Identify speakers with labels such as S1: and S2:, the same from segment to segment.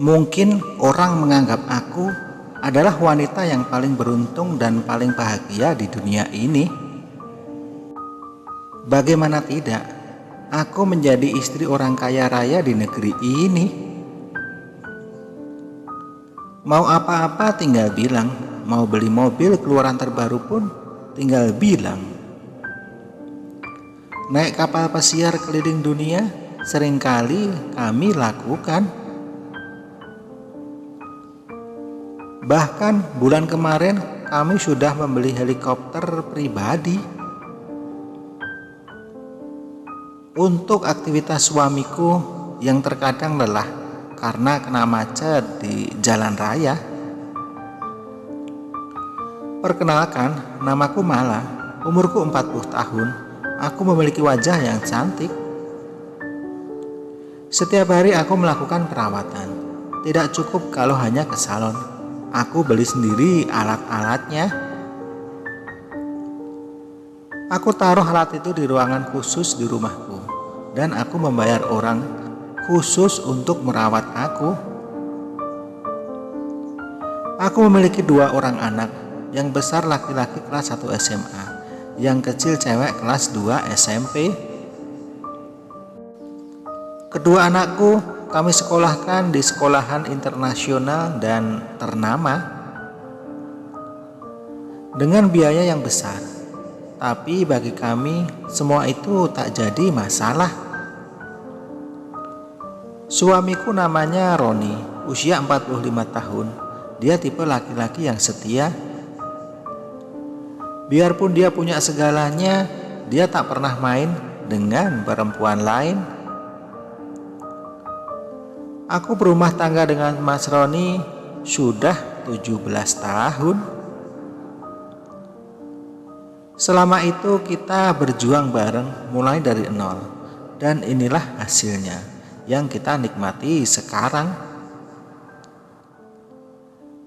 S1: Mungkin orang menganggap aku adalah wanita yang paling beruntung dan paling bahagia di dunia ini. Bagaimana tidak, aku menjadi istri orang kaya raya di negeri ini. Mau apa-apa tinggal bilang, mau beli mobil keluaran terbaru pun tinggal bilang. Naik kapal pesiar keliling dunia seringkali kami lakukan. Bahkan bulan kemarin kami sudah membeli helikopter pribadi. Untuk aktivitas suamiku yang terkadang lelah karena kena macet di jalan raya. Perkenalkan, namaku Mala, umurku 40 tahun. Aku memiliki wajah yang cantik. Setiap hari aku melakukan perawatan. Tidak cukup kalau hanya ke salon. Aku beli sendiri alat-alatnya. Aku taruh alat itu di ruangan khusus di rumahku, dan aku membayar orang khusus untuk merawat aku. Aku memiliki 2 orang anak, yang besar laki-laki kelas 1 SMA, yang kecil cewek kelas 2 SMP. Kedua anakku kami sekolahkan di sekolahan internasional dan ternama dengan biaya yang besar. Tapi bagi kami semua itu tak jadi masalah. Suamiku namanya Roni, usia 45 tahun. Dia tipe laki-laki yang setia. Biarpun dia punya segalanya, dia tak pernah main dengan perempuan lain. Aku berumah tangga dengan Mas Roni sudah 17 tahun. Selama itu kita berjuang bareng mulai dari nol. Dan inilah hasilnya yang kita nikmati sekarang.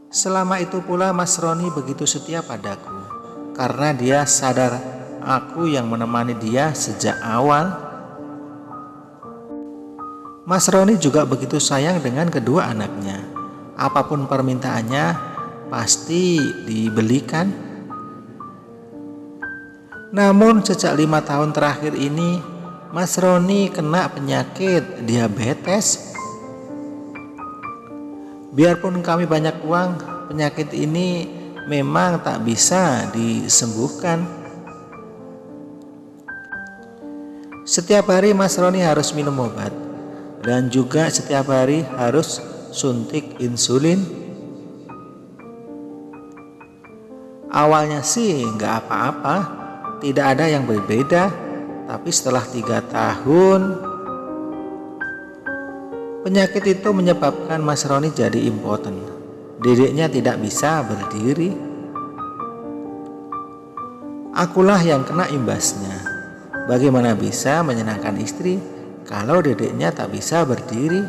S1: Selama itu pula Mas Roni begitu setia padaku, karena dia sadar aku yang menemani dia sejak awal. Mas Roni juga begitu sayang dengan kedua anaknya. Apapun permintaannya pasti dibelikan. Namun sejak 5 tahun terakhir ini Mas Roni kena penyakit diabetes. Biarpun kami banyak uang, penyakit ini memang tak bisa disembuhkan. Setiap hari Mas Roni harus minum obat. Dan juga setiap hari harus suntik insulin. Awalnya sih nggak apa-apa, tidak ada yang berbeda. Tapi setelah 3 tahun, penyakit itu menyebabkan Mas Roni jadi impoten. Dedeknya tidak bisa berdiri. Akulah yang kena imbasnya. Bagaimana bisa menyenangkan istri kalau dedeknya tak bisa berdiri?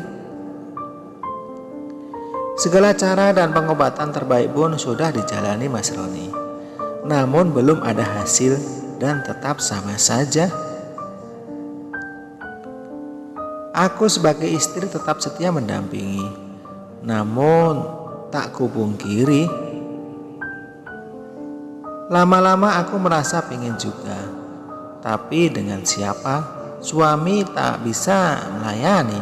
S1: Segala cara dan pengobatan terbaik pun sudah dijalani Mas Roni. Namun belum ada hasil dan tetap sama saja. Aku sebagai istri tetap setia mendampingi. Namun tak kupungkiri, lama-lama aku merasa pengen juga. Tapi dengan siapa? Suami tak bisa melayani.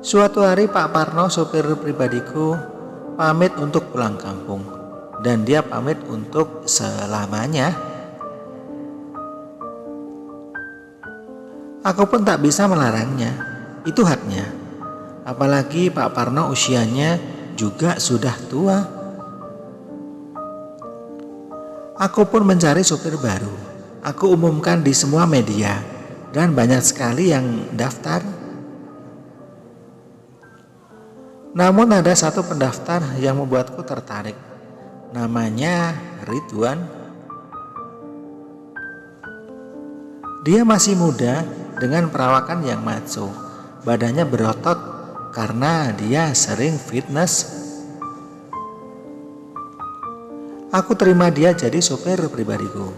S1: Suatu hari Pak Parno, sopir pribadiku, pamit untuk pulang kampung. Dan dia pamit untuk selamanya. Aku pun tak bisa melarangnya. Itu haknya. Apalagi Pak Parno usianya juga sudah tua. Aku pun mencari sopir baru. Aku umumkan di semua media dan banyak sekali yang daftar. Namun ada satu pendaftar yang membuatku tertarik. Namanya Ridwan. Dia masih muda dengan perawakan yang maco. Badannya berotot karena dia sering fitness. Aku terima dia jadi sopir pribadiku.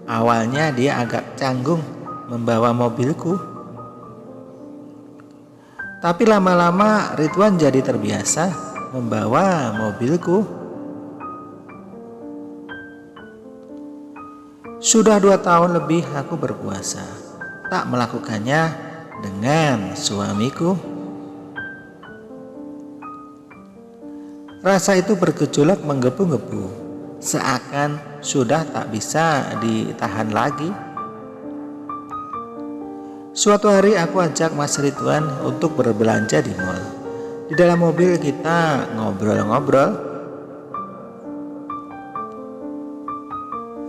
S1: Awalnya dia agak canggung membawa mobilku. Tapi lama-lama Ridwan jadi terbiasa membawa mobilku. Sudah 2 tahun lebih aku berpuasa, tak melakukannya dengan suamiku. Rasa itu bergejolak menggebu-gebu, seakan sudah tak bisa ditahan lagi. Suatu hari aku ajak Mas Ridwan untuk berbelanja di mall. Di dalam mobil kita ngobrol-ngobrol.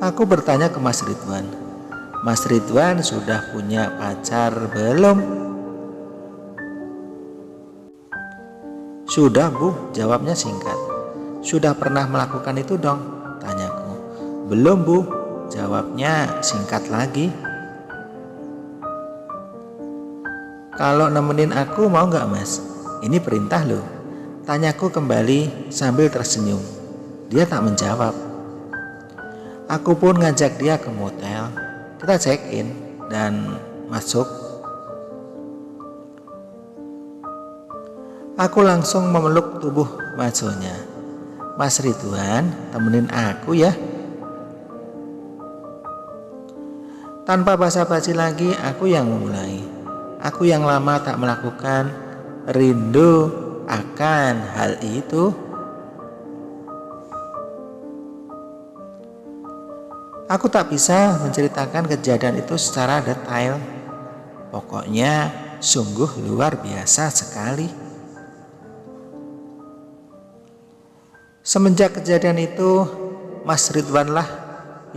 S1: Aku bertanya ke Mas Ridwan, Mas Ridwan sudah punya pacar belum? Sudah Bu, jawabnya singkat. Sudah pernah melakukan itu dong? Tanyaku. Belum Bu, jawabnya singkat lagi. Kalau nemenin aku mau gak Mas? Ini perintah loh, tanyaku kembali sambil tersenyum. Dia tak menjawab. Aku pun ngajak dia ke motel. Kita check-in dan masuk. Aku langsung memeluk tubuh maconya. Mas Ridwan, temenin aku ya. Tanpa basa-basi lagi, aku yang memulai. Aku yang lama tak melakukan, rindu akan hal itu. Aku tak bisa menceritakan kejadian itu secara detail. Pokoknya sungguh luar biasa sekali. Semenjak kejadian itu, Mas Ridwanlah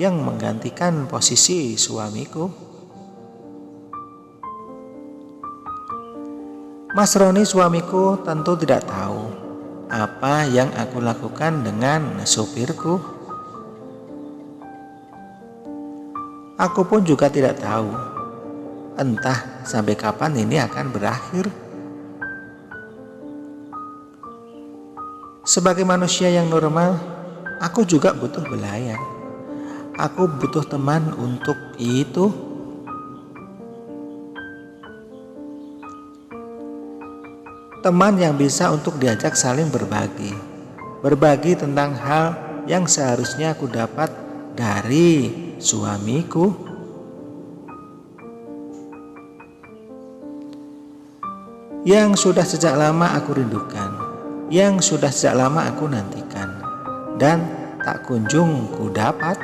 S1: yang menggantikan posisi suamiku. Mas Roni suamiku tentu tidak tahu apa yang aku lakukan dengan sopirku. Aku pun juga tidak tahu, entah sampai kapan ini akan berakhir. Sebagai manusia yang normal, aku juga butuh belayan. Aku butuh teman untuk itu. Teman yang bisa untuk diajak saling berbagi. Berbagi tentang hal yang seharusnya aku dapat dari suamiku. Yang sudah sejak lama aku rindukan, yang sudah sejak lama aku nantikan, dan tak kunjung ku dapat.